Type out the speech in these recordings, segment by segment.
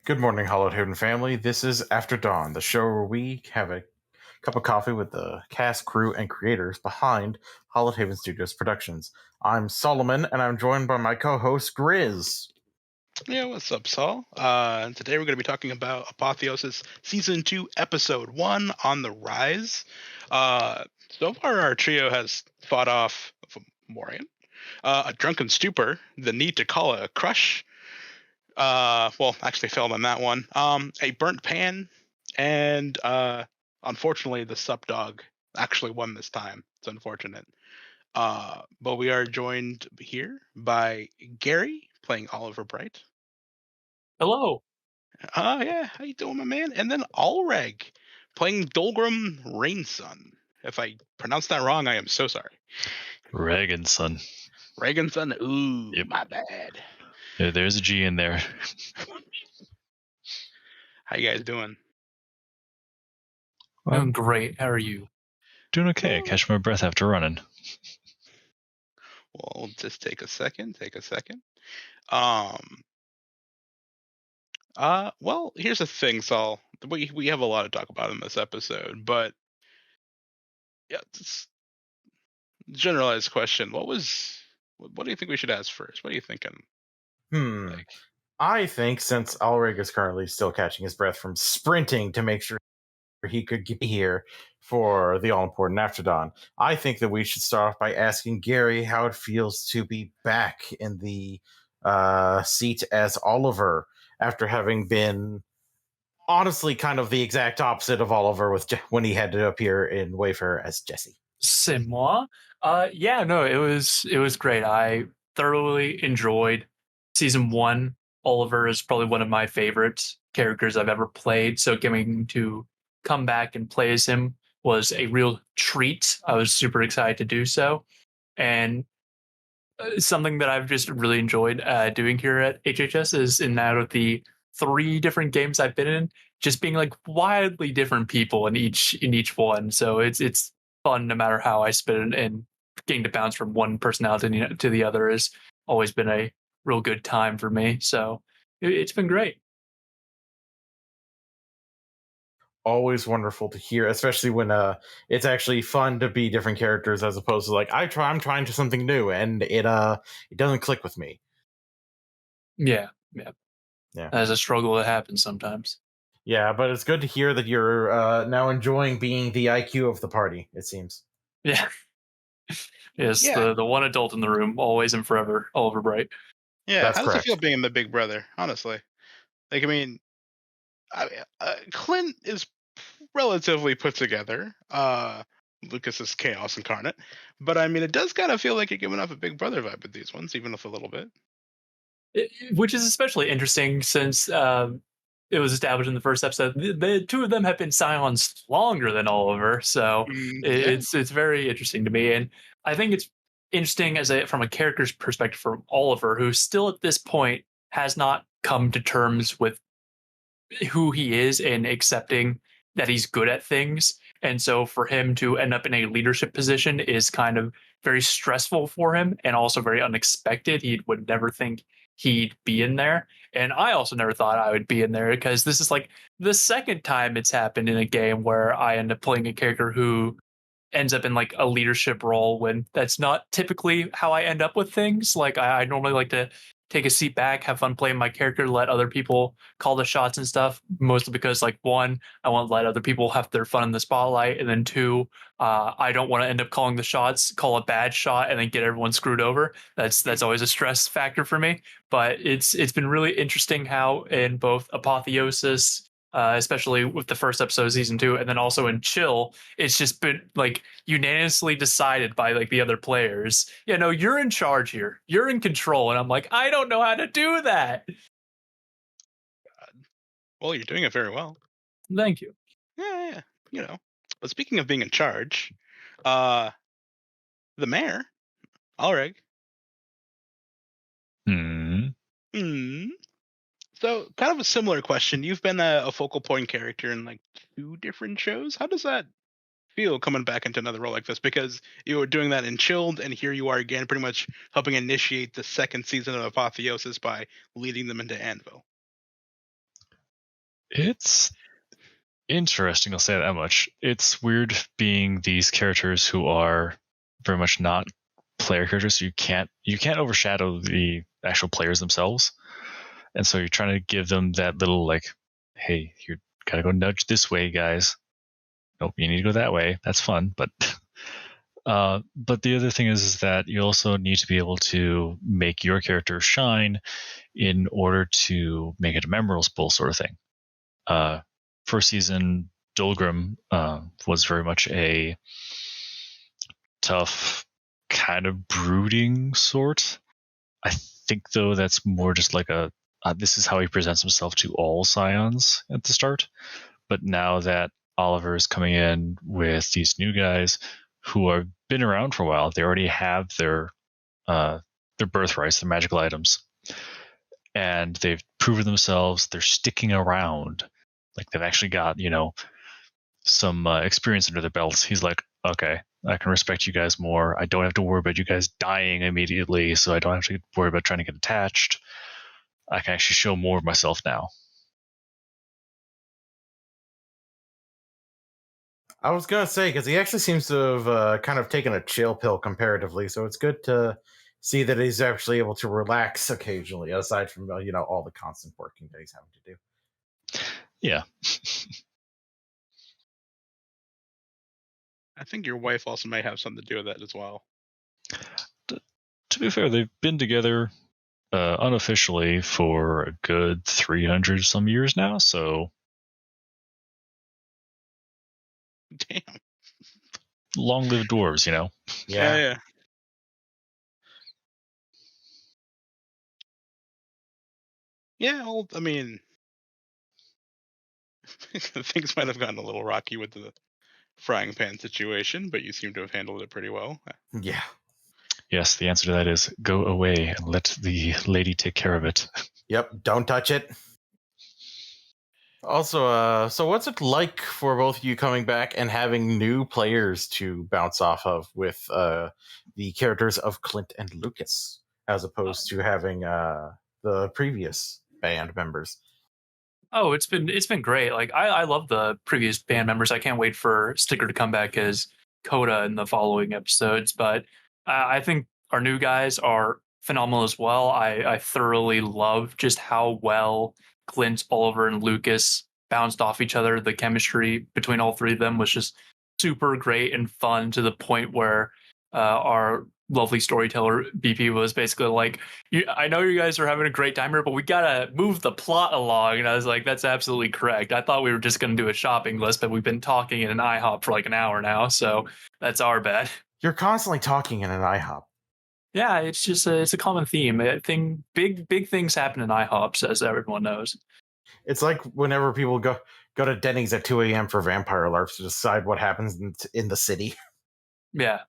Good morning, Hallowed family. This is After Dawn, the show where we have a cup of coffee with the cast, crew, and creators behind Hallowed Haven Studios Productions. I'm Solomon, and I'm joined by my co-host, Grizz. Yeah, what's up, Saul? Today we're going to be talking about Apotheosis Season 2, Episode 1, On the Rise. So far, our trio has fought off Morian, a drunken stupor, the need to call a crush, actually failed on that one, a burnt pan, and unfortunately, the sup dog actually won this time. It's unfortunate. But we are joined here by Gary, playing Oliver Bright. Hello. Yeah, how you doing, my man? And then Alereg, playing Dolgrom Rainson. If I pronounced that wrong, I am so sorry. Reginson. Reginson, ooh, Yep. my bad. There's a G in there. How you guys doing? Doing great. How are you? Doing okay. Catch my breath after running. Well, just take a second. Well, here's the thing, Saul. We have a lot to talk about in this episode, but yeah, just generalized question. What do you think we should ask first? What are you thinking? I think since Alereg is currently still catching his breath from sprinting to make sure he could get here for the all-important After Dawn, I think that we should start off by asking Gary how it feels to be back in the seat as Oliver after having been honestly kind of the exact opposite of Oliver when he had to appear in Wayfarer as Jesse. C'est moi. It was great. I thoroughly enjoyed season 1. Oliver is probably one of my favorite characters I've ever played, so getting to come back and play as him was a real treat. I was super excited to do so, and something that I've just really enjoyed doing here at HHS is in out of the 3 different games I've been in, just being like wildly different people in each one. So it's fun no matter how I spin it, and getting to bounce from one personality to the other has always been a real good time for me. So it's been great. Always wonderful to hear, especially when it's actually fun to be different characters as opposed to like I'm trying to something new and it doesn't click with me. Yeah. As a struggle that happens sometimes. Yeah, but it's good to hear that you're now enjoying being the IQ of the party, it seems. Yeah. Yes, Yeah. the one adult in the room, always and forever, Oliver Bright. Yeah, That's how does correct. it feel being the big brother, honestly? Like, I mean, Clint is relatively put together. Lucas is chaos incarnate. But, I mean, it does kind of feel like you're giving off a big brother vibe with these ones, even if a little bit. Which is especially interesting since it was established in the first episode. The 2 of them have been Scions longer than Oliver, so it's very interesting to me. And I think it's interesting from a character's perspective from Oliver, who still at this point has not come to terms with who he is and accepting that he's good at things. And so for him to end up in a leadership position is kind of very stressful for him and also very unexpected. He would never think he'd be in there. And I also never thought I would be in there, because this is like the second time it's happened in a game where I end up playing a character who ends up in like a leadership role, when that's not typically how I end up with things. Like I normally like to take a seat back, have fun playing my character, let other people call the shots and stuff. Mostly because, like, 1, I want to let other people have their fun in the spotlight, and then 2, I don't want to end up calling the shots, call a bad shot, and then get everyone screwed over. That's always a stress factor for me. But it's been really interesting how in both Apotheosis, especially with the first episode of season 2, and then also in Chill, it's just been like unanimously decided by like the other players, you're in charge here, you're in control. And I'm like, I don't know how to do that. Well, you're doing it very well. Thank you. Yeah. But speaking of being in charge, the mayor, Alereg. So, kind of a similar question. You've been a focal point character in like 2 different shows. How does that feel coming back into another role like this? Because you were doing that in Chilled, and here you are again, pretty much helping initiate the second season of Apotheosis by leading them into Anvil. It's interesting, I'll say that much. It's weird being these characters who are very much not player characters, so you can't overshadow the actual players themselves. And so you're trying to give them that little, like, hey, you gotta go nudge this way, guys. Nope, you need to go that way. That's fun, but but the other thing is that you also need to be able to make your character shine in order to make it a memorable sort of thing. First season, Dolgrom was very much a tough, kind of brooding sort. I think, though, that's more just like this is how he presents himself to all Scions at the start. But now that Oliver is coming in with these new guys who have been around for a while, they already have their birthrights, their magical items, and they've proven themselves. They're sticking around. Like, they've actually got, some experience under their belts. He's like, okay, I can respect you guys more. I don't have to worry about you guys dying immediately, so I don't have to worry about trying to get attached. I can actually show more of myself now. I was going to say, because he actually seems to have kind of taken a chill pill comparatively, so it's good to see that he's actually able to relax occasionally, aside from, all the constant working that he's having to do. Yeah. I think your wife also may have something to do with that as well. To be fair, they've been together unofficially for a good 300 some years now, so Damn. Long-lived dwarves, Yeah. Yeah, well, I mean, things might have gotten a little rocky with the frying pan situation, but you seem to have handled it pretty well. Yeah. Yes, the answer to that is go away and let the lady take care of it. Yep, don't touch it. Also, so what's it like for both of you coming back and having new players to bounce off of with the characters of Clint and Lucas, as opposed to having the previous band members? Oh, it's been great. Like I love the previous band members. I can't wait for Sticker to come back as Coda in the following episodes. But I think our new guys are phenomenal as well. I thoroughly love just how well Clint, Oliver, and Lucas bounced off each other. The chemistry between all three of them was just super great and fun, to the point where our lovely storyteller BP was basically like, I know you guys are having a great time here, but we gotta move the plot along. And I was like, that's absolutely correct. I thought we were just gonna do a shopping list, but we've been talking in an IHOP for like an hour now, so that's our bad. You're constantly talking in an IHOP. Yeah, it's just it's a common theme. Big things happen in IHOPs, as everyone knows. It's like whenever people go to Denny's at 2 a.m. for vampire alerts to decide what happens in the city. Yeah.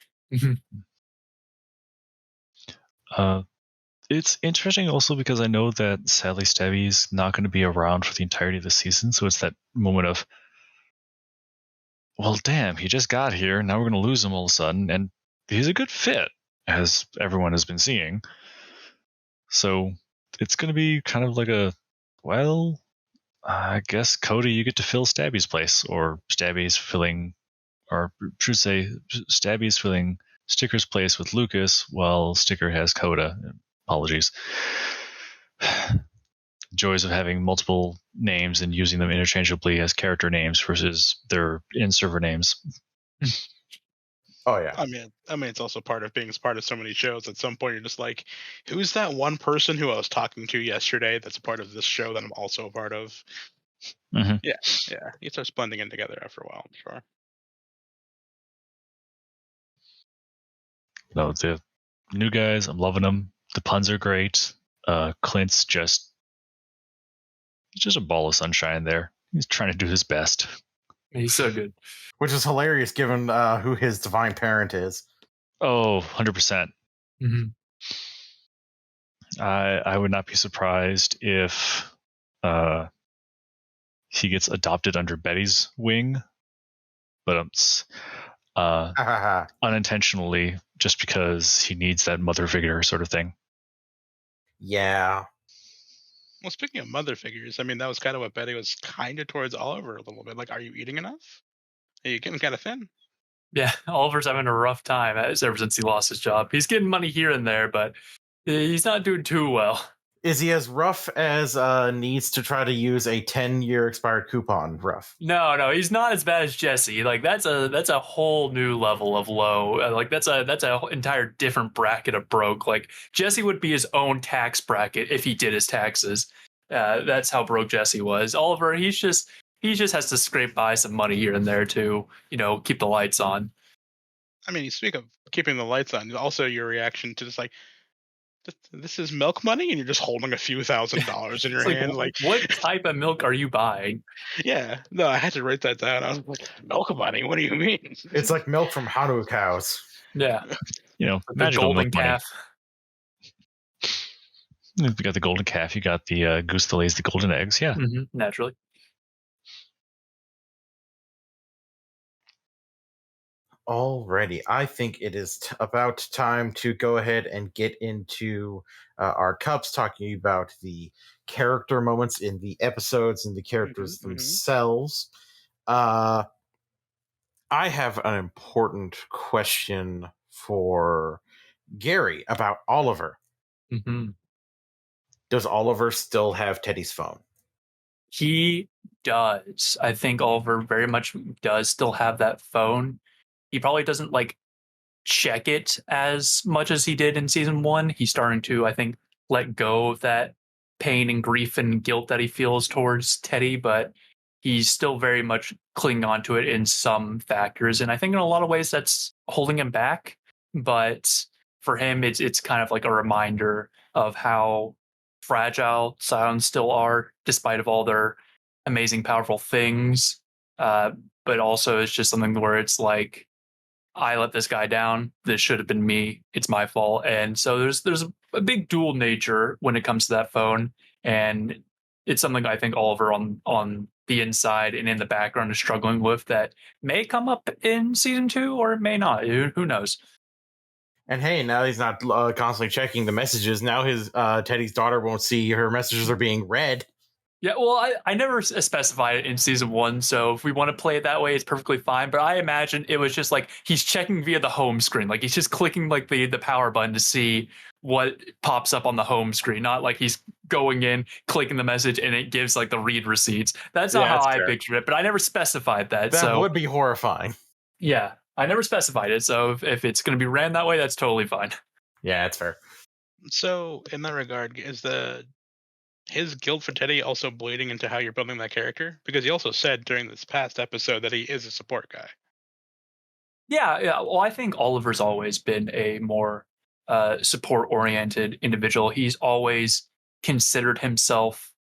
It's interesting also because I know that sadly Stabby's not going to be around for the entirety of the season, so it's that moment of, well, damn, he just got here, now we're going to lose him all of a sudden, and he's a good fit, as everyone has been seeing. So it's going to be kind of like well, I guess, Cody, you get to fill Stabby's place, or Stabby's filling, or should say, Stabby's filling Sticker's place with Lucas, while Sticker has Coda. Apologies. Joys of having multiple names and using them interchangeably as character names versus their in-server names. Oh yeah. I mean, it's also part of being part of so many shows. At some point, you're just like, who's that one person who I was talking to yesterday that's a part of this show that I'm also a part of? Mm-hmm. Yeah. You start blending in together after a while, I'm sure. No, the new guys, I'm loving them. The puns are great. Clint's just a ball of sunshine there. He's trying to do his best. He's so good. Which is hilarious given who his divine parent is. Oh, 100%. Mm-hmm. I would not be surprised if he gets adopted under Betty's wing, but unintentionally, just because he needs that mother figure sort of thing. Yeah. Well, speaking of mother figures, I mean, that was kind of what Betty was kind of towards Oliver a little bit. Like, are you eating enough? Are you getting kind of thin? Yeah, Oliver's having a rough time ever since he lost his job. He's getting money here and there, but he's not doing too well. Is he as rough as needs to try to use a 10-year expired coupon rough? No, he's not as bad as Jesse. Like that's a whole new level of low. Like that's a entire different bracket of broke. Like Jesse would be his own tax bracket if he did his taxes. That's how broke Jesse was. Oliver, he just has to scrape by some money here and there to keep the lights on. I mean, you speak of keeping the lights on. Also, your reaction to just like, this is milk money, and you're just holding a few $1,000s in your hand. Like, what type of milk are you buying? Yeah, no, I had to write that down. I was like, milk money? What do you mean? It's like milk from Hallowed cows. Yeah, the golden calf. You got the golden calf. You got the goose that lays the golden eggs. Yeah, naturally. Alrighty, I think it is about time to go ahead and get into our cups, talking about the character moments in the episodes and the characters themselves. I have an important question for Gary about Oliver. Does Oliver still have Teddy's phone? He does. I think Oliver very much does still have that phone. He probably doesn't check it as much as he did in season 1. He's starting to, I think, let go of that pain and grief and guilt that he feels towards Teddy, but he's still very much clinging on to it in some factors. And I think in a lot of ways that's holding him back. But for him, it's kind of like a reminder of how fragile Scions still are, despite of all their amazing, powerful things. But also it's just something where it's like, I let this guy down. This should have been me. It's my fault. And so there's a big dual nature when it comes to that phone. And it's something I think Oliver on the inside and in the background is struggling with that may come up in season 2 or it may not. Who knows? And hey, now he's not constantly checking the messages. Now his Teddy's daughter won't see her messages are being read. Yeah, well, I never specified it in season 1, so if we want to play it that way, it's perfectly fine. But I imagine it was just like he's checking via the home screen. Like he's just clicking like the power button to see what pops up on the home screen. Not like he's going in, clicking the message, and it gives like the read receipts. That's not how I pictured it, but I never specified that. That would be horrifying. Yeah, I never specified it. So if it's going to be ran that way, that's totally fine. Yeah, that's fair. So in that regard, is his guilt for Teddy also bleeding into how you're building that character? Because he also said during this past episode that he is a support guy. Yeah. Well, I think Oliver's always been a more support-oriented individual. He's always considered himself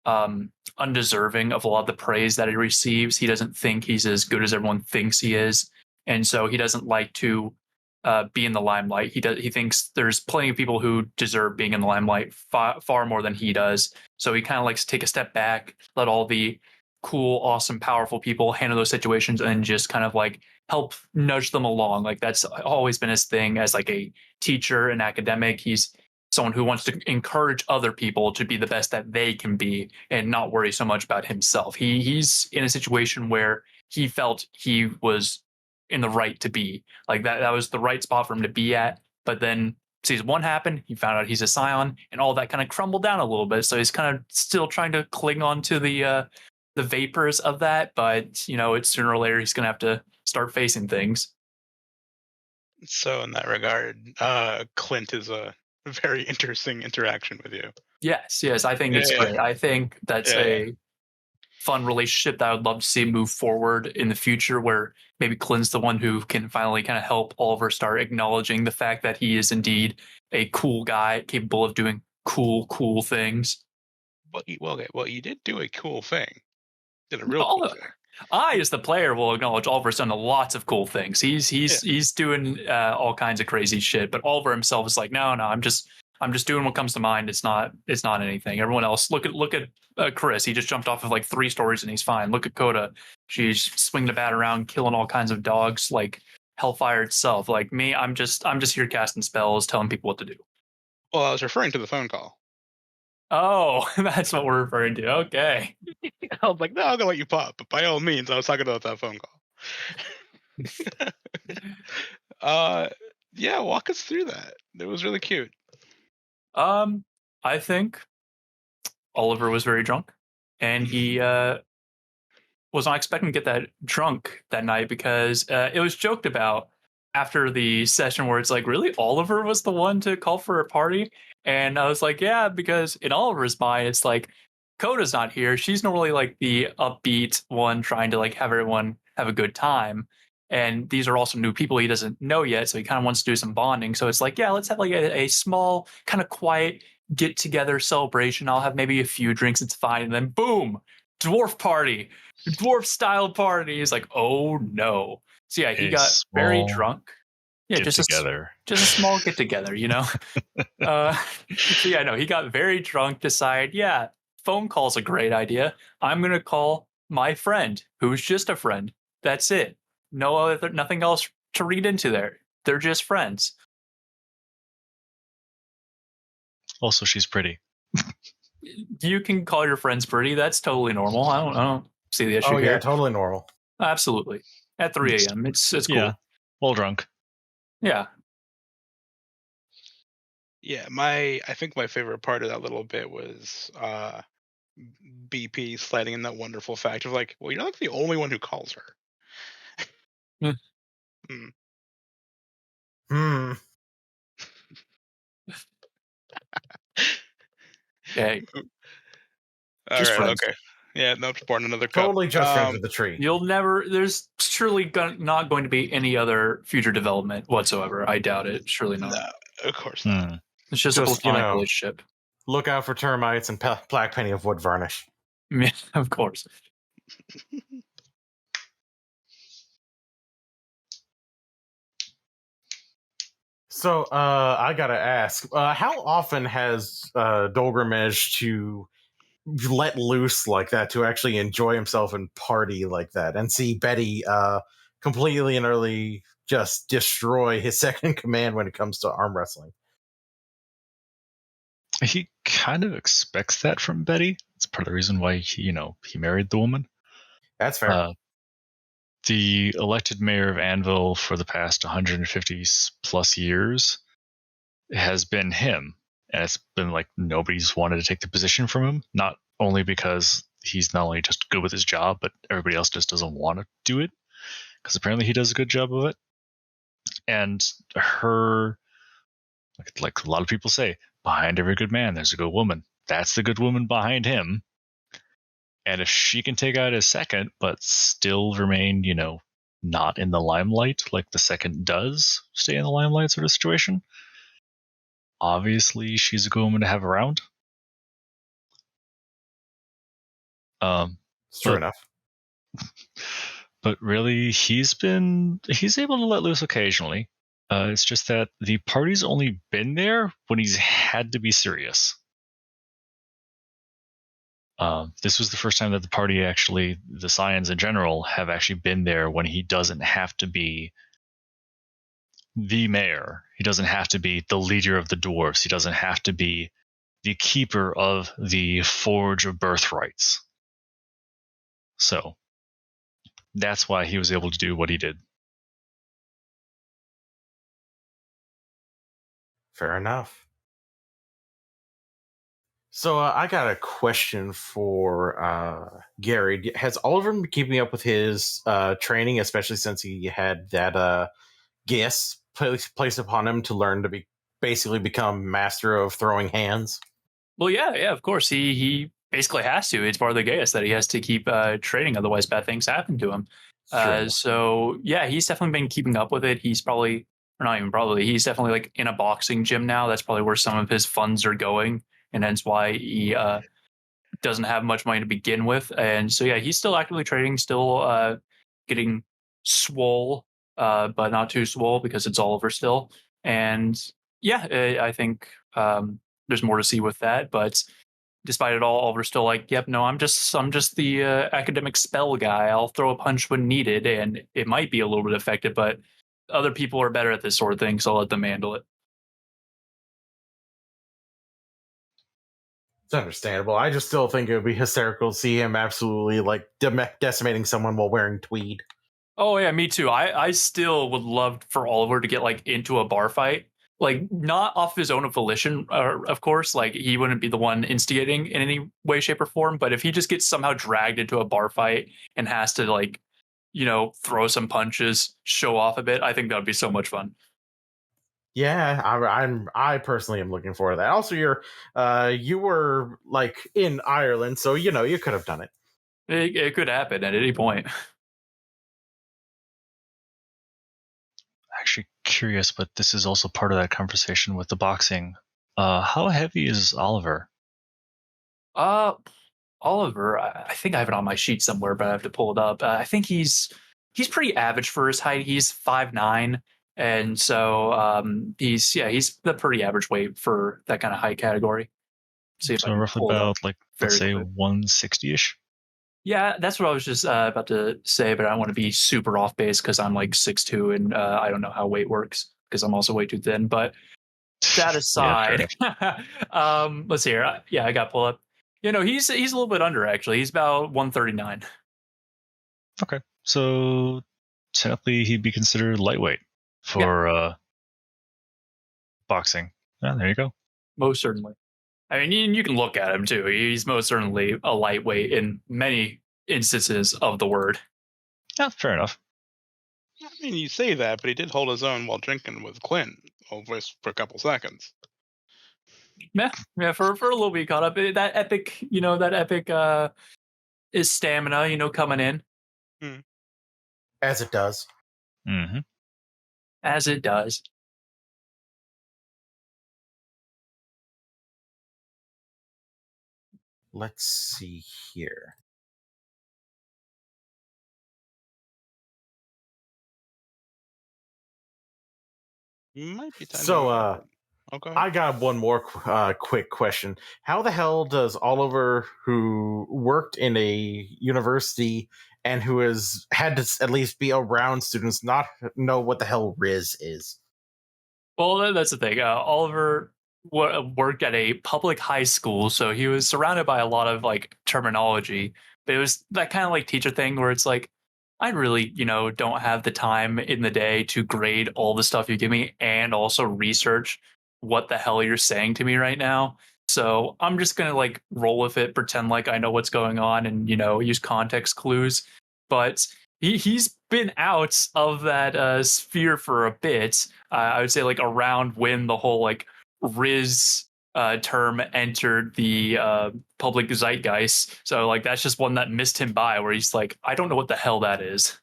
undeserving of a lot of the praise that he receives. He doesn't think he's as good as everyone thinks he is. And so he doesn't like to be in the limelight. He thinks there's plenty of people who deserve being in the limelight far more than he does. So he kind of likes to take a step back, let all the cool, awesome, powerful people handle those situations, and just kind of like help nudge them along. Like that's always been his thing as like a teacher and academic. He's someone who wants to encourage other people to be the best that they can be and not worry so much about himself. He's in a situation where he felt he was in the right to be. Like that was the right spot for him to be at. But then season 1 happened, he found out he's a Scion, and all that kind of crumbled down a little bit. So he's kind of still trying to cling on to the vapors of that, but it's sooner or later he's gonna have to start facing things. So in that regard, Clint is a very interesting interaction with you. Yes, I think it's great. I think that's a fun relationship that I would love to see move forward in the future, where maybe Clint's the one who can finally kind of help Oliver start acknowledging the fact that he is indeed a cool guy capable of doing cool things. Well, you did do a cool thing. Did a real cool thing. I, as the player, will acknowledge Oliver's done lots of cool things. He's doing all kinds of crazy shit, but Oliver himself is like, no, I'm just doing what comes to mind. It's not anything. Everyone else, look at Chris. He just jumped off of like 3 stories and he's fine. Look at Coda. She's swinging the bat around, killing all kinds of dogs, like hellfire itself. Like me, I'm just here casting spells, telling people what to do. Well, I was referring to the phone call. Oh, that's what we're referring to. Okay. I was like, no, I'm gonna let you pop, but by all means, I was talking about that phone call. Yeah, walk us through that. It was really cute. I think Oliver was very drunk, and he was not expecting to get that drunk that night because it was joked about after the session where it's like, really, Oliver was the one to call for a party? And I was like, yeah, because in Oliver's mind, it's like, Coda's not here. She's normally like the upbeat one trying to like have everyone have a good time. And these are also new people he doesn't know yet. So he kind of wants to do some bonding. So it's like, yeah, let's have like a small, kind of quiet get together celebration. I'll have maybe a few drinks. It's fine. And then boom, dwarf party, dwarf style party. He's like, oh no. So yeah, he A got very small drunk. Yeah, get together. just a small get together, you know. So yeah, no, he got very drunk. Decided, yeah, phone call's a great idea. I'm gonna call my friend, who's just a friend. That's it. No other, nothing else to read into there. They're just friends. Also, she's pretty. You can call your friends pretty. That's totally normal. I don't see the issue Oh yeah, here. totally normal. Absolutely. At 3 a.m. It's cool. Yeah, well drunk. Yeah. Yeah, I think my favorite part of that little bit was BP sliding in that wonderful fact of like, well, you're not the only one who calls her. Hmm. Hmm. Okay. All Just right. friends. Okay. Yeah. Nope. Born another cup. Totally just friends with the tree. You'll never. There's surely not going to be any other future development whatsoever. I doubt it. Surely not. No, of course not. It's just a platonic relationship. Look out for termites and black penny of wood varnish. Yeah, of course. So I gotta ask, how often has Dolgrom managed to let loose like that to actually enjoy himself and party like that and see Betty completely and utterly just destroy his second command when it comes to arm wrestling? He kind of expects that from Betty. It's part of the reason why he married the woman. That's fair. The elected mayor of Anvil for the past 150 plus years has been him. And it's been like nobody's wanted to take the position from him, not only because he's not only just good with his job, but everybody else just doesn't want to do it because apparently he does a good job of it. And her, like a lot of people say, behind every good man, there's a good woman. That's the good woman behind him. And if she can take out his second, but still remain, not in the limelight like the second does stay in the limelight sort of situation, obviously she's a good woman to have around. True enough. But really, he's able to let loose occasionally. It's just that the party's only been there when he's had to be serious. This was the first time that the party the Scions in general, have actually been there when he doesn't have to be the mayor. He doesn't have to be the leader of the dwarves. He doesn't have to be the keeper of the Forge of Birthrights. So that's why he was able to do what he did. Fair enough. So I got a question for Gary. Has Oliver been keeping up with his training, especially since he had that guess placed upon him to learn to basically become master of throwing hands? Well, yeah, of course. He basically has to. It's part of the Gaius that he has to keep training, otherwise bad things happen to him. So yeah, he's definitely been keeping up with it. He's probably, or not even probably, he's definitely like in a boxing gym now. That's probably where some of his funds are going, and hence why he doesn't have much money to begin with. And so yeah, he's still actively training, still getting swole, but not too swole because it's Oliver still. And yeah, I think there's more to see with that, but despite it all, Oliver's still like, yep, no, I'm just the academic spell guy. I'll throw a punch when needed, and it might be a little bit effective, but other people are better at this sort of thing, so I'll let them handle it. It's understandable. I just still think it would be hysterical to see him absolutely like decimating someone while wearing tweed. Oh yeah, me too. I still would love for Oliver to get like into a bar fight, like not off his own volition, of course. Like he wouldn't be the one instigating in any way, shape, or form. But if he just gets somehow dragged into a bar fight and has to like, throw some punches, show off a bit, I think that would be so much fun. Yeah, I personally am looking forward to that. Also, you were like in Ireland, so you could have done it. It could happen at any point. Actually curious, but this is also part of that conversation with the boxing. How heavy is Oliver? Oliver, I think I have it on my sheet somewhere, but I have to pull it up. I think he's pretty average for his height. He's 5'9", and so he's the pretty average weight for that kind of height category. So roughly about let's say 160-ish. Yeah, that's what I was just about to say, but I don't want to be super off base because I'm like 6'2", and I don't know how weight works because I'm also way too thin. But that aside, let's see here. Yeah, I got pull up. He's a little bit under actually. He's about 139. Okay, so technically he'd be considered lightweight for boxing. Yeah, there you go. Most certainly. I mean, you can look at him too. He's most certainly a lightweight in many instances of the word. Yeah, fair enough. I mean, you say that, but he did hold his own while drinking with Clint for a couple seconds. Yeah, for a little bit caught up. That epic, is stamina, coming in. As it does. Mm-hmm. As it does. Let's see here. Might be time. So, I got one more quick question. How the hell does Oliver, who worked in a university and who has had to at least be around students, not know what the hell Riz is? Well, that's the thing. Oliver worked at a public high school, so he was surrounded by a lot of like terminology. But it was that kind of like teacher thing where it's like, I really, don't have the time in the day to grade all the stuff you give me and also research what the hell you're saying to me right now. So I'm just going to like roll with it, pretend like I know what's going on and, use context clues. But he's been out of that sphere for a bit. I would say like around when the whole like Riz term entered the public zeitgeist. So like that's just one that missed him by where he's like, I don't know what the hell that is.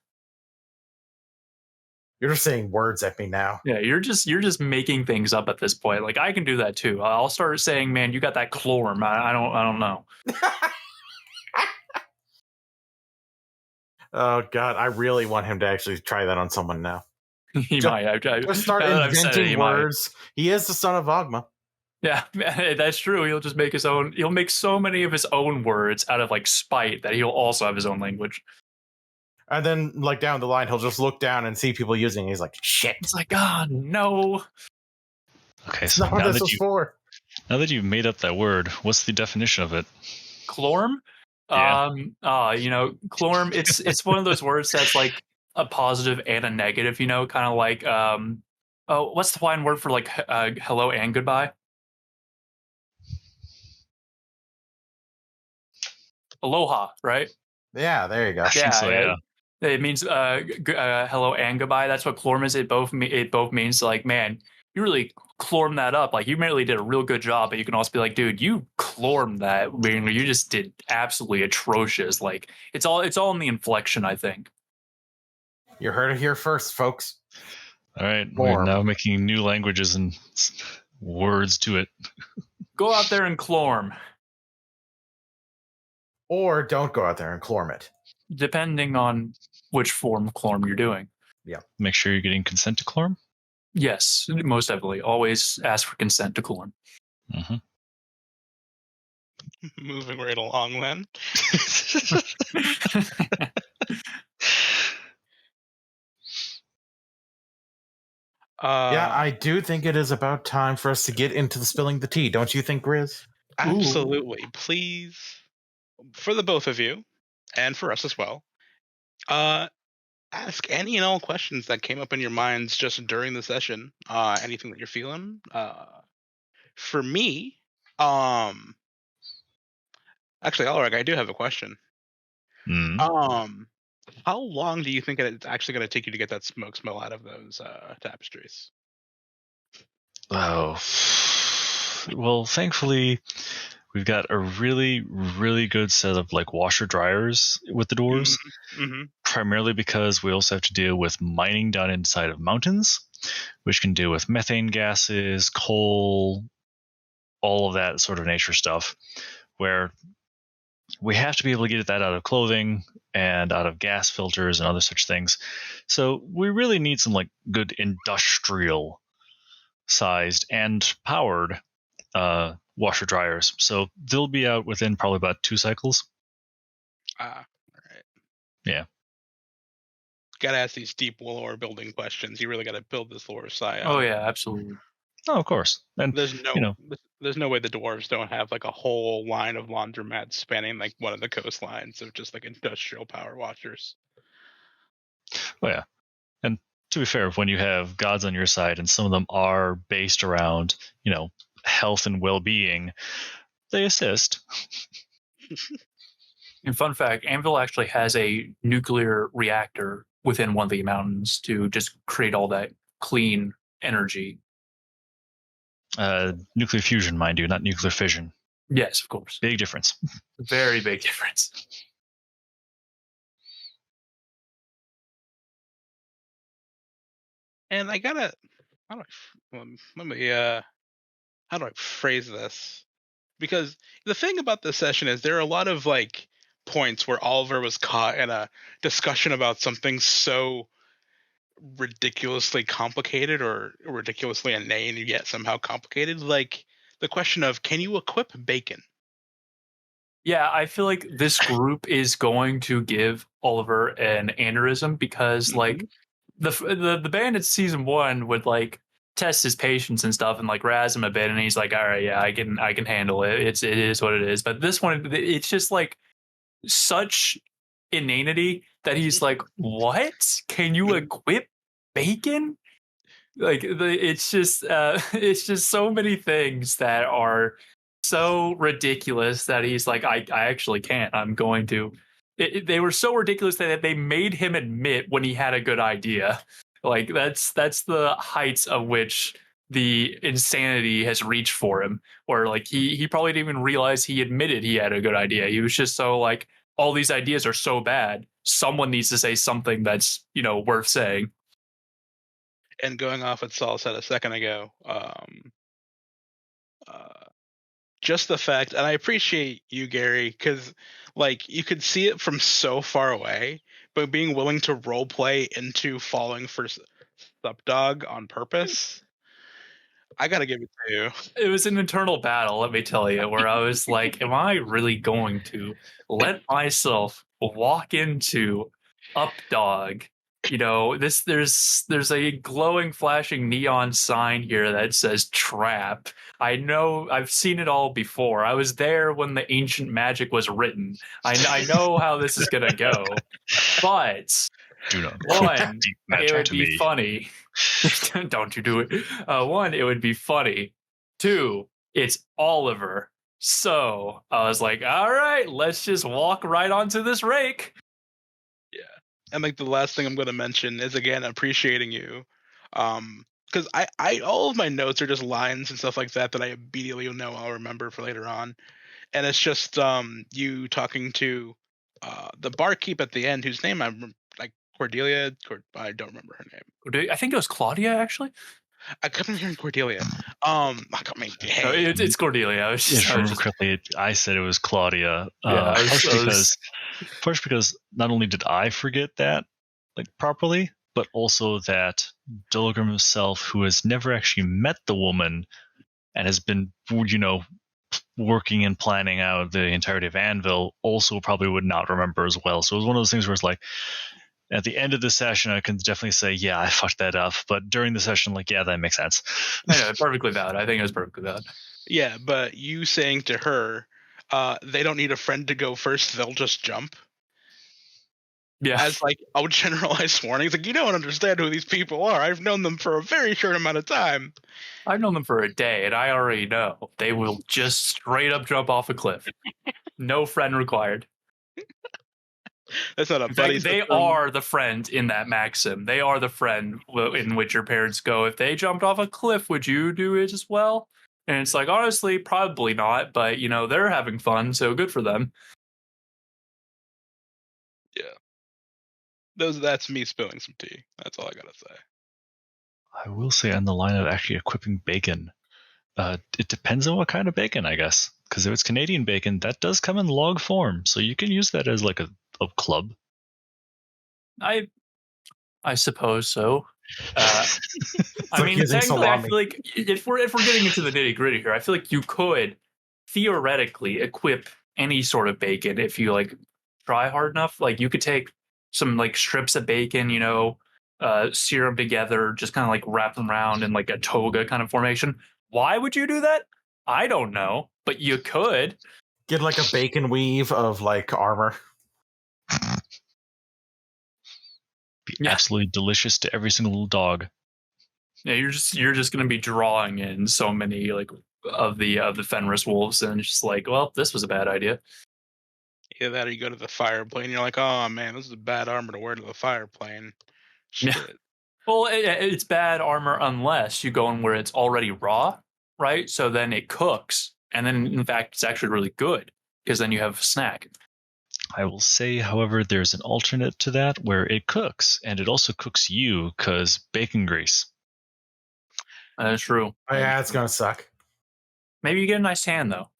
You're just saying words at me now. Yeah, you're just making things up at this point. Like I can do that too. I'll start saying, man, you got that chlorm. I don't know. Oh God, I really want him to actually try that on someone now. He might. Just start inventing words. He is the son of Ogma. Yeah, that's true. He'll just make his own. He'll make so many of his own words out of like spite that he'll also have his own language. And then, like down the line, he'll just look down and see people using it. He's like, "Shit!" It's like, oh no. Okay, so now that you've made up that word, what's the definition of it? Chlorm. Yeah. Chlorm. It's one of those words that's like a positive and a negative. Kind of like what's the fine word for like hello and goodbye? Aloha, right? Yeah, there you go. I think so, yeah. It means hello and goodbye. That's what chlorm is. It both means like, man, you really chlorm that up. Like you really did a real good job. But you can also be like, dude, you chlorm that. You just did absolutely atrocious. Like it's all in the inflection, I think. You heard it here first, folks. All right, we're now making new languages and words to it. Go out there and chlorm. Or don't go out there and chlorm it. Depending on which form of chlorm you're doing. Yeah. Make sure you're getting consent to chlorm? Yes, most definitely. Always ask for consent to chlorm. Mm-hmm. Moving right along then. Yeah, I do think it is about time for us to get into the spilling the tea. Don't you think, Grizz? Absolutely. Please, for the both of you, and for us as well, ask any and all questions that came up in your minds just during the session. Anything that you're feeling. For me, actually, Alereg, I do have a question. How long do you think it's actually going to take you to get that smoke smell out of those tapestries? Oh, well, thankfully, we've got a really, really good set of like washer dryers with the doors. Primarily because we also have to deal with mining down inside of mountains, which can deal with methane gases, coal, all of that sort of nature stuff, where we have to be able to get that out of clothing and out of gas filters and other such things. So we really need some like good industrial sized and powered washer dryers. So they'll be out within probably about 2 cycles. All right. Yeah. Gotta ask these deep lore building questions. You really gotta build this lore, Scion. Oh yeah, absolutely. Oh, of course. And there's no way the dwarves don't have like a whole line of laundromats spanning like one of the coastlines of just like industrial power washers. Oh yeah. And to be fair, when you have gods on your side and some of them are based around, health and well-being, they assist. And fun fact, Anvil actually has a nuclear reactor within one of the mountains to just create all that clean energy. Nuclear fusion, mind you, not nuclear fission. Yes, of course. Big difference. Very big difference. And I gotta, how do I phrase this? Because the thing about this session is there are a lot of like points where Oliver was caught in a discussion about something so ridiculously complicated or ridiculously inane yet somehow complicated, like the question of, can you equip bacon? Yeah, I feel like this group is going to give Oliver an aneurysm because like the bandits season 1 would like test his patience and stuff and like razz him a bit, and he's like, all right, yeah, I can handle it. It is what it is. But this one, it's just like such inanity that he's like, what? Can you equip bacon? Like it's just so many things that are so ridiculous that he's like, I actually can't. I'm going to. They were so ridiculous that they made him admit when he had a good idea. Like that's the heights of which the insanity has reached for him. Or like he probably didn't even realize he admitted he had a good idea. He was just so like, all these ideas are so bad. Someone needs to say something that's worth saying. And going off what Saul said a second ago, just the fact, and I appreciate you, Gary, because like you could see it from so far away, but being willing to role play into falling for Supdog on purpose, I gotta give it to you. It was an internal battle, let me tell you, where I was like, am I really going to let myself walk into Updog? There's a glowing, flashing neon sign here that says trap. I know, I've seen it all before. I was there when the ancient magic was written. I know how this is gonna go. But Do not one, it would be funny. Don't you do it. One, it would be funny. Two, it's Oliver. So I was like, all right, let's just walk right onto this rake. Yeah. And like the last thing I'm going to mention is, again, appreciating you. Because I all of my notes are just lines and stuff like that I immediately know I'll remember for later on. And it's just you talking to the barkeep at the end, whose name I'm like Cordelia. I don't remember her name. I think it was Claudia, actually. I kept on hearing Cordelia. Hey. No, it's Cordelia. I said it was Claudia. Yeah, first because not only did I forget that like properly, but also that Dolgrom himself, who has never actually met the woman and has been, working and planning out the entirety of Anvil, also probably would not remember as well. So it was one of those things where it's like, at the end of the session, I can definitely say, yeah, I fucked that up. But during the session, like, yeah, that makes sense. Yeah, perfectly valid. I think it was perfectly valid. Yeah, but you saying to her, they don't need a friend to go first, they'll just jump. Yeah. As like a generalized warning. It's like, you don't understand who these people are. I've known them for a very short amount of time. I've known them for a day, and I already know they will just straight up jump off a cliff. No friend required. That's not a buddy They system. are the friend in that maxim. They are the friend in which your parents go, if they jumped off a cliff, would you do it as well? And it's like, honestly, probably not, but they're having fun, so good for them. Yeah. That's me spilling some tea. That's all I gotta say. I will say on the line of actually equipping bacon, it depends on what kind of bacon, I guess. Because if it's Canadian bacon, that does come in log form, so you can use that as like a club. I suppose so. I mean, technically, I feel like if we're getting into the nitty gritty here, I feel like you could theoretically equip any sort of bacon if you try hard enough. Like you could take some strips of bacon, sear them together, just kind of wrap them around in like a toga kind of formation. Why would you do that? I don't know, but you could get like a bacon weave of armor. Be absolutely delicious to every single dog. Yeah, you're just gonna be drawing in so many of the Fenris wolves, and it's just well, this was a bad idea. Yeah, that or you go to the fire plane, you're like, oh man, this is a bad armor to wear to the fire plane. Shit. Yeah. Well, it's bad armor unless you go in where it's already raw, right? So then it cooks, and then in fact it's actually really good because then you have a snack. I will say, however, there's an alternate to that where it cooks, and it also cooks you because bacon grease. That's true. Oh, yeah, it's gonna suck. Maybe you get a nice tan though.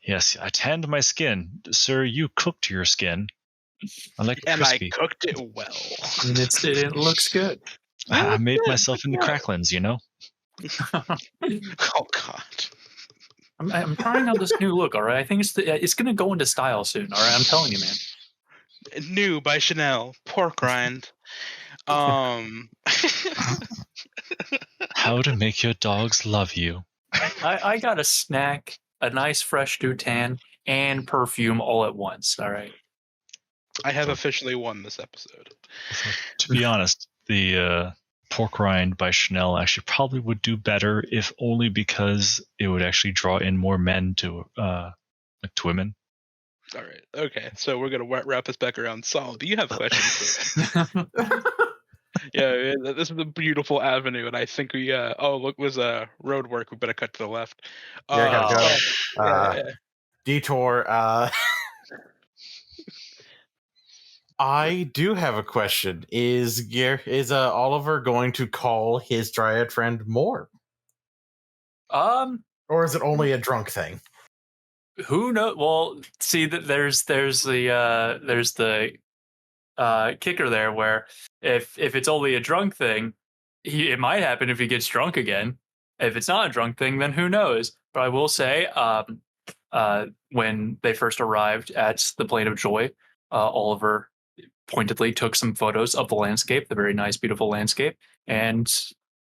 Yes, I tanned my skin, sir. You cooked your skin. I like it crispy. And I cooked it well. And it looks good. I made myself into cracklins, Oh God. I'm trying out this new look. All right, I think it's gonna go into style soon. All right, I'm telling you, man. New by Chanel, pork rind. How to make your dogs love you. I got a snack, a nice fresh new tan, and perfume all at once. All right. I have officially won this episode. To be honest, the pork rind by Chanel actually probably would do better, if only because it would actually draw in more men to women. All right. Okay. So we're gonna wrap this back around. Sol, do you have questions? Yeah, this is a beautiful avenue, and I think we. Oh, look, was road work. We better cut to the left. Yeah, gotta go. Detour. I do have a question. Is Oliver going to call his dryad friend more? Or is it only a drunk thing? Who knows? Well, see that there's the kicker there where if it's only a drunk thing, it might happen if he gets drunk again. If it's not a drunk thing, then who knows? But I will say, when they first arrived at the Plane of Joy, Oliver pointedly took some photos of the landscape, the very nice, beautiful landscape, and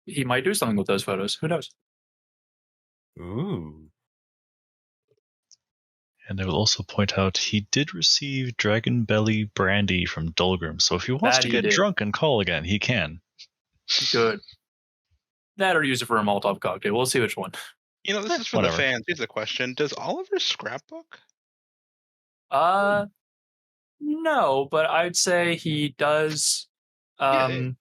he might do something with those photos. Who knows? Ooh. And I will also point out he did receive Dragon Belly brandy from Dolgrom, so if he wants to get drunk and call again, he can. Good. That or use it for a Molotov cocktail. We'll see which one. This is for the fans. Here's a question: does Oliver scrapbook? No, but I'd say he does. I'd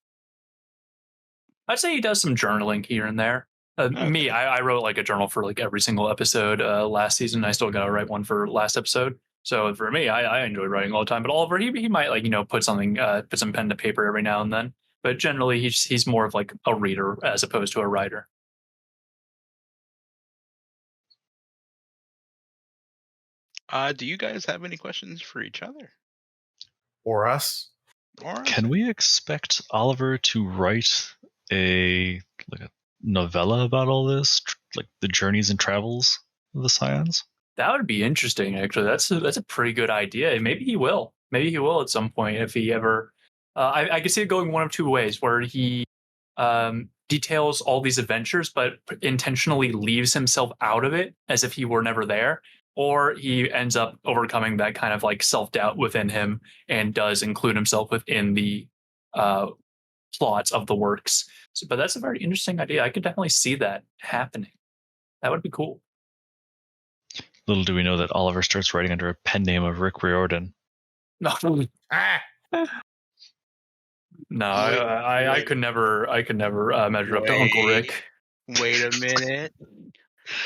say he does some journaling here and there. Okay. Me, I wrote a journal for every single episode last season. I still got to write one for last episode. So for me, I enjoy writing all the time. But Oliver, he might put some pen to paper every now and then. But generally, he's more of a reader as opposed to a writer. Do you guys have any questions for each other? Or us? Can we expect Oliver to write a novella about all this, the journeys and travels of the Scions? That would be interesting, actually. That's a pretty good idea. Maybe he will. Maybe he will at some point if he ever. I can see it going one of two ways, where he details all these adventures, but intentionally leaves himself out of it as if he were never there, or he ends up overcoming that kind of like self-doubt within him and does include himself within the plots of the works. So, but that's a very interesting idea. I could definitely see that happening. That would be cool. Little do we know that Oliver starts writing under a pen name of Rick Riordan. No, no, I could never measure up to Uncle Rick. Wait a minute.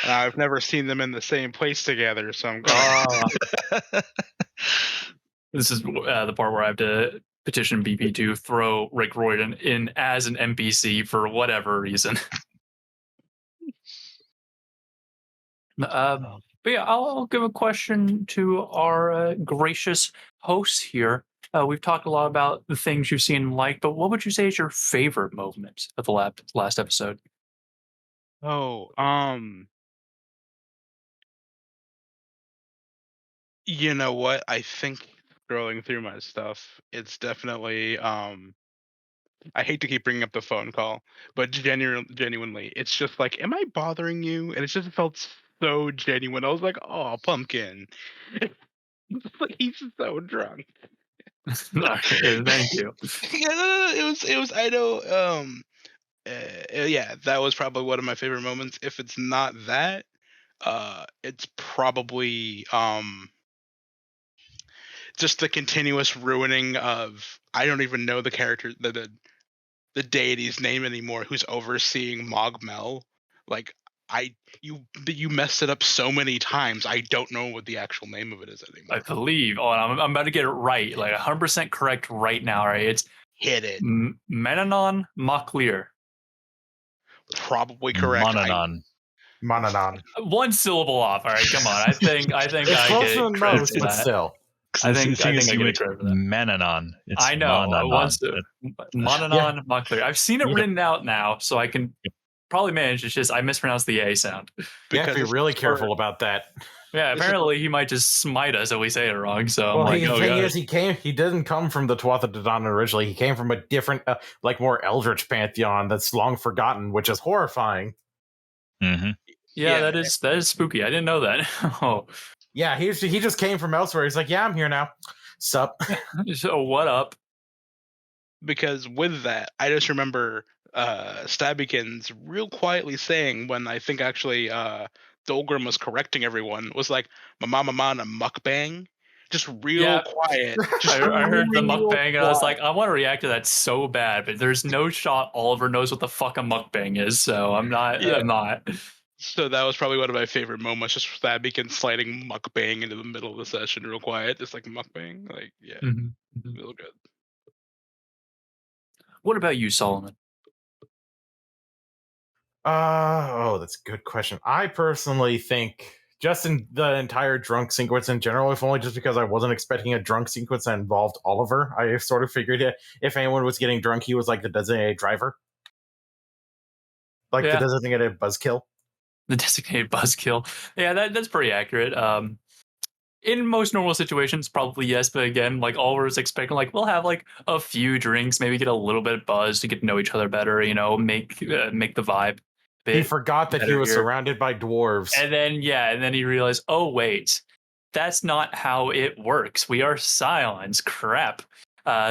I've never seen them in the same place together, so I'm going. This is the part where I have to petition BP to throw Rick Riordan in as an NPC for whatever reason. But yeah, I'll give a question to our gracious hosts here. We've talked a lot about the things you've seen and liked, but what would you say is your favorite moment of the last episode? You know what? I think scrolling through my stuff, it's definitely I hate to keep bringing up the phone call, but genuinely, it's just like, am I bothering you? And it just felt so genuine. I was like, oh, Pumpkin. He's so drunk. Thank you. Yeah, it was. I know. Yeah, that was probably one of my favorite moments. If it's not that, it's probably just the continuous ruining of, I don't even know the character, the deity's name anymore, who's overseeing Mogmel. Like, you messed it up so many times. I don't know what the actual name of it is anymore. I believe. Oh, I'm about to get it right, like 100% correct right now. Right? It's hit it. Menanon Moklir. Probably correct. Monanon. One syllable off. All right, come on. I think It's I closer get than credit most, for but that. still. I think I get credit for that. Menanon. It's I know. Monanon Moklir. I've seen it written out now, so I can probably manage. It's just I mispronounced the A sound. You have to be really careful about that. Yeah, apparently he might just smite us if we say it wrong. So well, the thing is, he didn't come from the Tuatha De Danann originally. He came from a different, like more eldritch pantheon that's long forgotten, which is horrifying. Mm-hmm. Yeah, that is spooky. I didn't know that. Oh, yeah, he just came from elsewhere. He's like, yeah, I'm here now. Sup? So what up? Because with that, I just remember Stabbykins real quietly saying, when I think actually Dolgrom was correcting everyone, was like, "Mama mana mukbang," just real quiet. Just I heard the mukbang and I was like, I want to react to that so bad, but there's no shot Oliver knows what the fuck a mukbang is, so I'm not. I'm not. So that was probably one of my favorite moments, just Stabbykins sliding mukbang into the middle of the session real quiet, just like mukbang, like real good. What about you, Solomon? That's a good question. I personally think just in the entire drunk sequence in general, if only just because I wasn't expecting a drunk sequence that involved Oliver, I sort of figured if anyone was getting drunk, he was like the designated driver. Like the designated buzzkill. The designated buzzkill. Yeah, that's pretty accurate. In most normal situations, probably yes, but again, like Oliver was expecting, like we'll have like a few drinks, maybe get a little bit buzzed to get to know each other better, make the vibe. He forgot that he was surrounded by dwarves, and then he realized, oh wait, that's not how it works. We are Scions. Crap.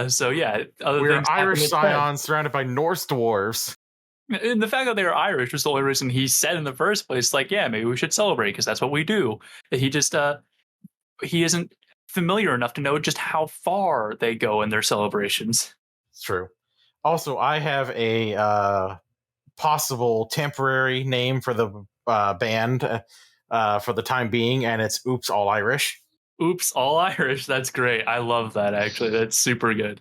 So yeah, we're Irish Scions surrounded by Norse dwarves. And the fact that they were Irish was the only reason he said in the first place, like, yeah, maybe we should celebrate because that's what we do. He just he isn't familiar enough to know just how far they go in their celebrations. It's true. Also, I have a possible temporary name for the band for the time being, and it's Oops All Irish. Oops All Irish. That's great. I love that, actually. That's super good.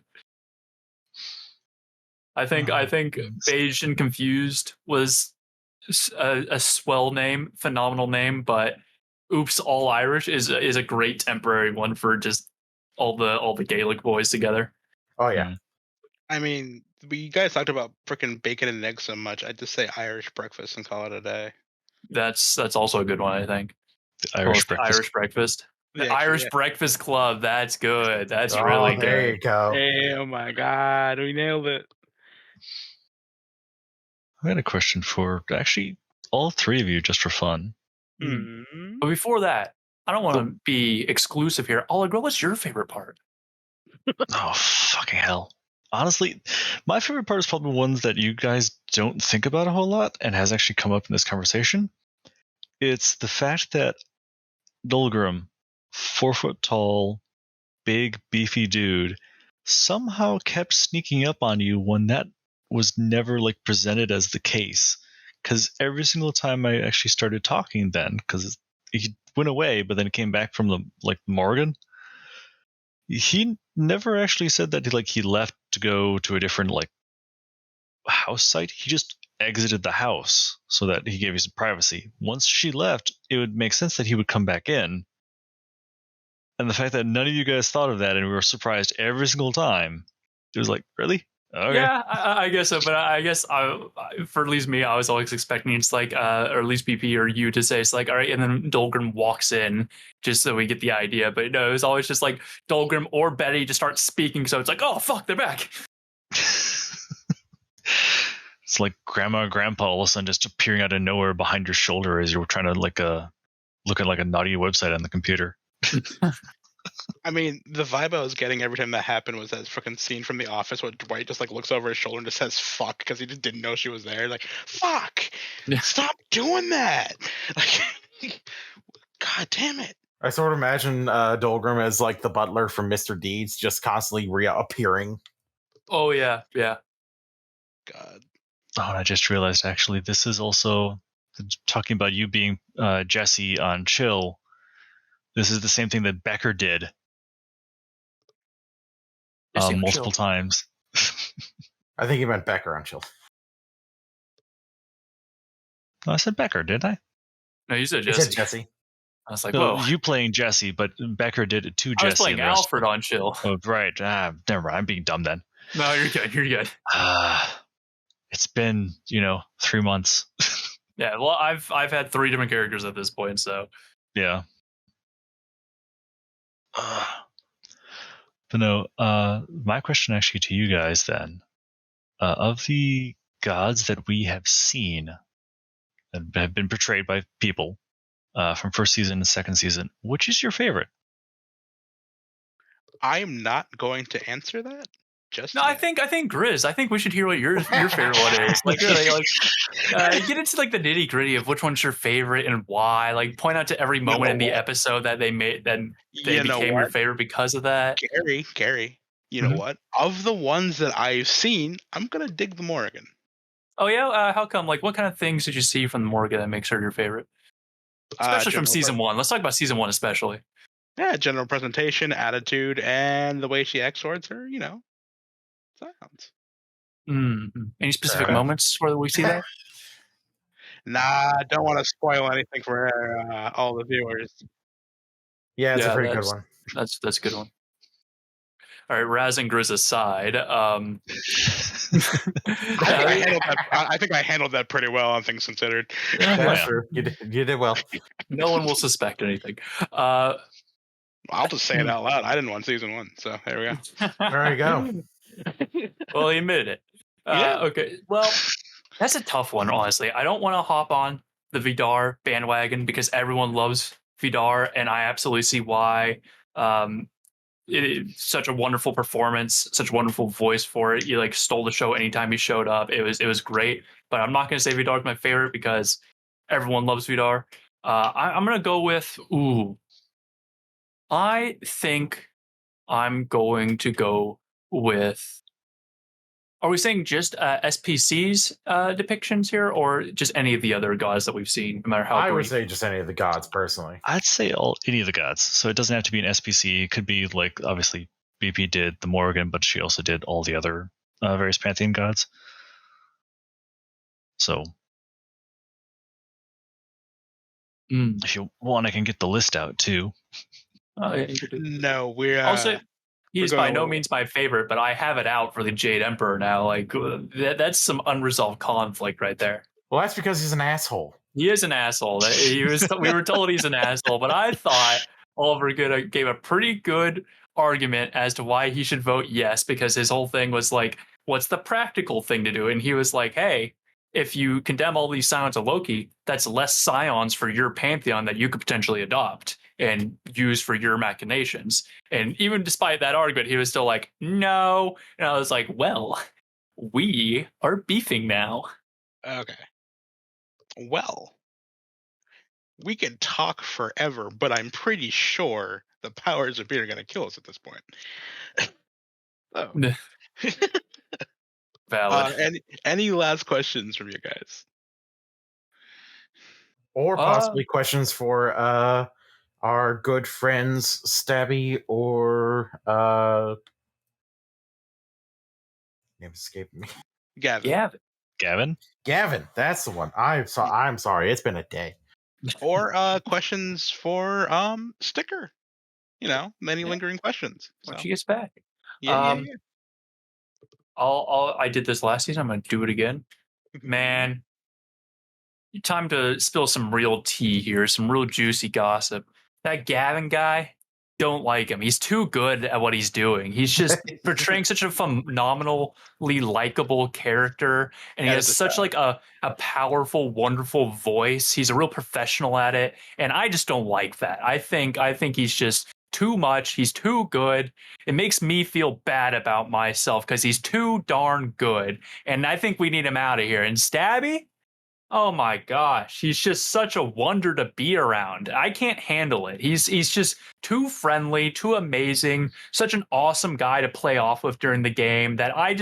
I think Beige and Confused was a swell name, phenomenal name, but Oops All Irish is a great temporary one for just all the Gaelic boys together. Oh yeah. I mean, you guys talked about freaking bacon and eggs so much. I'd just say Irish breakfast and call it a day. That's also a good one, I think. The Irish breakfast. Irish breakfast. The Irish Breakfast Club. That's good. That's really good. There you go. Hey, oh my God, we nailed it. I had a question for actually all three of you, just for fun. But before that, I don't want to be exclusive here. Oleg, what's your favorite part? Oh, fucking hell. Honestly, my favorite part is probably ones that you guys don't think about a whole lot and has actually come up in this conversation. It's the fact that Dolgrom, 4 foot tall, big, beefy dude, somehow kept sneaking up on you when that was never like presented as the case. Because every single time I actually started talking then, because he went away, but then came back from the Morgan, he never actually said that he left to go to a different house site. He just exited the house so that he gave you some privacy. Once she left, it would make sense that he would come back in. And the fact that none of you guys thought of that and we were surprised every single time, it was like, really? Okay. Yeah, I guess so. But I guess for at least me, I was always expecting it's or at least BP or you to say it's all right, and then Dolgrim walks in just so we get the idea. But no, it was always just Dolgrim or Betty to start speaking. So it's oh fuck, they're back. It's like grandma or grandpa all of a sudden just appearing out of nowhere behind your shoulder as you were trying to look at a naughty website on the computer. I mean, the vibe I was getting every time that happened was that freaking scene from The Office where Dwight just looks over his shoulder and just says "fuck" because he just didn't know she was there. Fuck, stop doing that! God damn it! I sort of imagine Dolgrim as the butler from Mr. Deeds, just constantly reappearing. Oh yeah. God. Oh, and I just realized actually this is also talking about you being Jesse on Chill. This is the same thing that Becker did multiple times. I think he meant Becker on Chill. Oh, I said Becker, didn't I? No, you said Jesse. You said Jesse. I was whoa. You playing Jesse, but Becker did it to Jesse. I was playing Alfred on Chill. Oh, right. Never mind. I'm being dumb then. No, you're good. You're good. It's been, 3 months. Yeah, well, I've had 3 different characters at this point, so. Yeah. But no, my question actually to you guys then, of the gods that we have seen that have been portrayed by people from first season and second season, which is your favorite? I'm not going to answer that. Just no, yet. I think Grizz. I think we should hear what your favorite one is. Get into the nitty gritty of which one's your favorite and why. Point out to every moment in the episode that they made, then they became your favorite because of that. Gary, you know what? Of the ones that I've seen, I'm gonna dig the Morgan. Oh yeah, how come? What kind of things did you see from the Morgan that makes her your favorite? Especially from season 1. Let's talk about season 1 especially. Yeah, general presentation, attitude, and the way she exhorts her. Sounds. Any specific moments where we see that? Nah, I don't want to spoil anything for all the viewers. Yeah, it's a pretty good one. That's a good one. All right, Raz and Grizz aside, I think I handled that pretty well, on things considered. That's true. You did well. No one will suspect anything. I'll just say it out loud. I didn't want season 1, so there we go. There you go. Well, he admitted it. Okay. Well, that's a tough one, honestly. I don't want to hop on the Vidar bandwagon because everyone loves Vidar, and I absolutely see why. It's such a wonderful performance, such a wonderful voice for it. You stole the show anytime he showed up. It was great. But I'm not going to say Vidar is my favorite because everyone loves Vidar. I'm going to go with I think I'm going to go with. Are we saying just SPC's depictions here, or just any of the other gods that we've seen, no matter how? I would say just any of the gods, personally. I'd say any of the gods. So it doesn't have to be an SPC. It could be obviously BP did the Morgan, but she also did all the other various Pantheon gods. So if you want, I can get the list out too. No, we're also. He is by no means my favorite, but I have it out for the Jade Emperor now. That's some unresolved conflict right there. Well, that's because he's an asshole. He is an asshole. We were told he's an asshole, but I thought Oliver gave a pretty good argument as to why he should vote yes, because his whole thing was what's the practical thing to do? And he was like, hey, if you condemn all these Scions to Loki, that's less Scions for your pantheon that you could potentially adopt and use for your machinations. And even despite that argument, he was still like, no. And I was like, well, we are beefing now. Okay. Well, we can talk forever, but I'm pretty sure the powers of being are going to kill us at this point. Oh. Valid. Any last questions from you guys? Or possibly questions for our good friends Stabby or name escaped me. Gavin. Gavin, that's the one. I'm sorry. It's been a day. Or questions for Sticker. Many lingering questions. When she gets back. Yeah. I did this last season. I'm gonna do it again. Man, time to spill some real tea here, some real juicy gossip. That Gavin guy, don't like him. He's too good at what he's doing. He's just portraying such a phenomenally likable character, and he has such like a powerful, wonderful voice. He's a real professional at it, and I just don't like that. I think he's just too much. He's too good. It makes me feel bad about myself because he's too darn good, and I think we need him out of here. And Stabby, oh my gosh, he's just such a wonder to be around. I can't handle it. He's just too friendly, too amazing, such an awesome guy to play off with during the game that I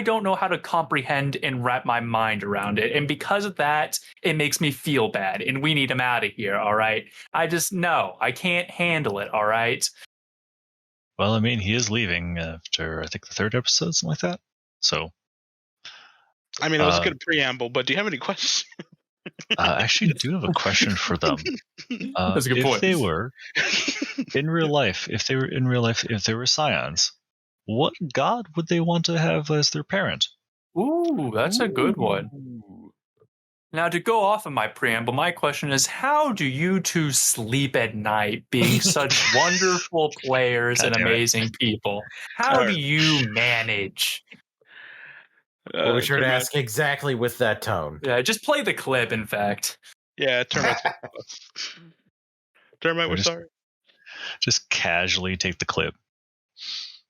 don't know how to comprehend and wrap my mind around it. And because of that, it makes me feel bad. And we need him out of here, all right? I can't handle it, all right? Well, I mean, he is leaving after, I think, the 3rd episode, something like that. So... I mean, it was a good preamble, but do you have any questions? I actually do have a question for them. That's a good point. If they were in real life, if they were Scions, what god would they want to have as their parent? Ooh, that's a good one. Now, to go off of my preamble, my question is, how do you two sleep at night being such wonderful players and amazing people? How do you manage? We'll be sure to ask exactly with that tone. Yeah, just play the clip, in fact. Yeah, Termite. Termite, we're sorry. Just casually take the clip.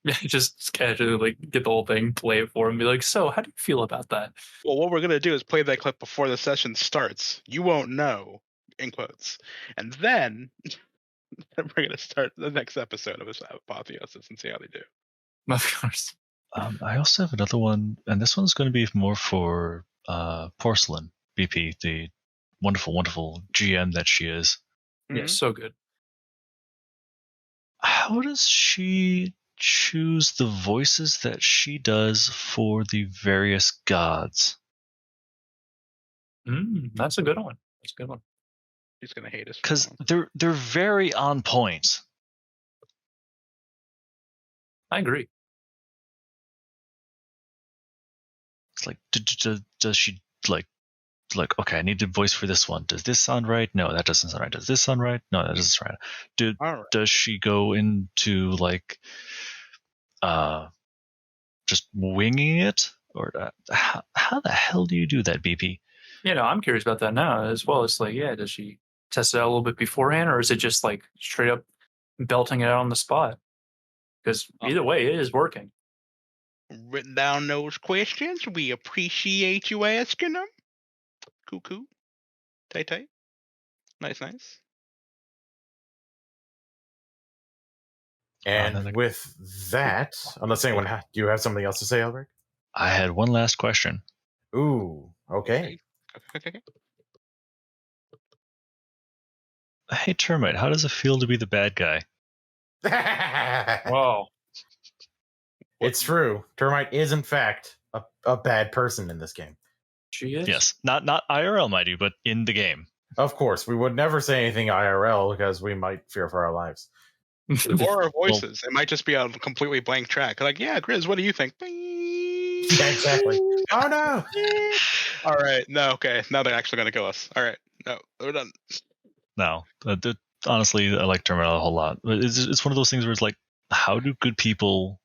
Yeah, just casually get the whole thing, play it for him, be like, so, how do you feel about that? Well, what we're going to do is play that clip before the session starts. You won't know, in quotes. And then we're going to start the next episode of Apotheosis and see how they do. Of course. I also have another one, and this one's going to be more for Porcelain BP, the wonderful, wonderful GM that she is. Yeah, so good. How does she choose the voices that she does for the various gods? That's a good one. That's a good one. He's going to hate us. Because they're very on point. I agree. It's like, does she like, okay, I need a voice for this one. Does this sound right? No, that doesn't sound right. Does this sound right? No, that doesn't sound right. Does she go into like, just winging it, or how the hell do you do that, BP? I'm curious about that now as well. It's like, does she test it out a little bit beforehand, or is it just like straight up belting it out on the spot? Because either way, it is working. Written down those questions. We appreciate you asking them. Cool. Tight. Nice. And with that, unless anyone, do you have something else to say, Alereg? I had one last question. Ooh, okay. Hey, Termite, how does it feel to be the bad guy? Whoa. It's true. Termite is, in fact, a bad person in this game. She is? Yes. Not IRL, might you, but in the game. Of course. We would never say anything IRL because we might fear for our lives. Or our voices. It might just be a completely blank track. Like, yeah, Grizz, what do you think? Yeah, exactly. Oh, no. All right. No, okay. Now they're actually going to kill us. All right. No, we're done. No. Honestly, I like Termite a whole lot. It's one of those things where it's like, how do good people...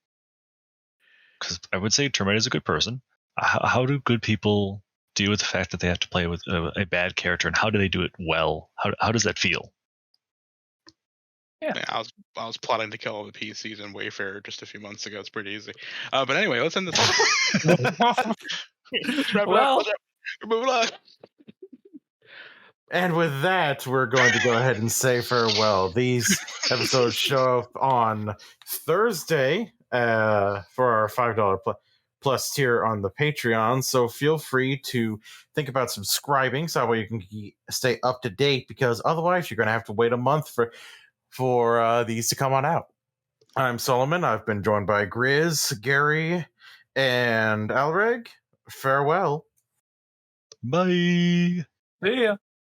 Because I would say Termite is a good person. How do good people deal with the fact that they have to play with a bad character, and how do they do it well? How does that feel? Yeah, I was plotting to kill all the PCs in Wayfarer just a few months ago. It's pretty easy. But anyway, let's end this. Well, We're moving on. And with that, we're going to go ahead and say farewell. These episodes show up on Thursday for our $5 plus tier on the Patreon. So feel free to think about subscribing so that way you can stay up to date, because otherwise you're going to have to wait a month for these to come on out. I'm Solomon. I've been joined by Grizz, Gary, and Alereg. Farewell. Bye. see ya.